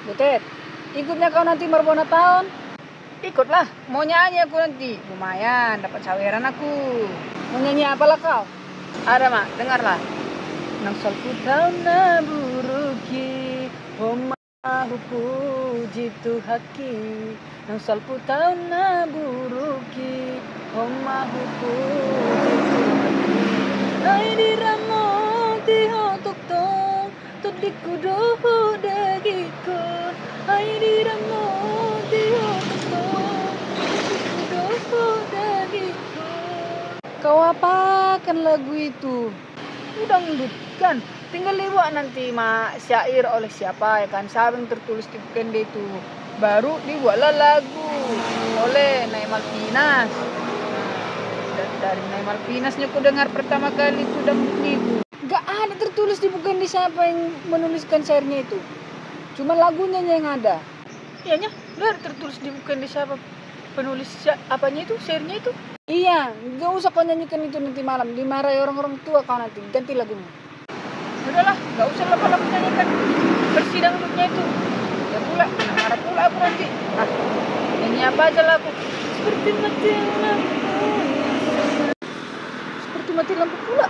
Butet, ikutnya kau nanti Marbona Town? Ikutlah, mau nyanyi aku nanti. Lumayan, dapat saweran aku. Mau nyanyi apalah kau? Ada mak, dengarlah. Nang salku tahu na buruki, homa puji tu haki. Nang salku tahu na buruki, homa puji tu haki. Ai di ramo ti hotok tong, tudik kudo dagiko. Ai di ramo ti hotok tong, tudik kudo dagiko. Kau apakan lagu itu? Dangdut kan, tinggal dibuat nanti syair oleh siapa ya kan, siapa yang tertulis di buku itu, baru dibuatlah lagu oleh Naimal Pinas. Dari Naimal Pinasnya ku dengar pertama kali itu dangdut itu. Gak ada tertulis di buku ini siapa yang menuliskan syairnya itu, cuma lagunya yang ada. Iyanya, gak tertulis di buku ini siapa penulis apanya itu, syairnya itu. Iya, gak usah kau nyanyikan itu nanti malam, dimarahi orang-orang tua kau nanti, ganti lagunya. Udahlah, gak usah lama-lama nyanyikan versi dangdutnya itu. Ya pula, marah pula aku nanti. Nyanyi apa aja lah aku. Seperti mati lampu. Seperti mati lampu pula.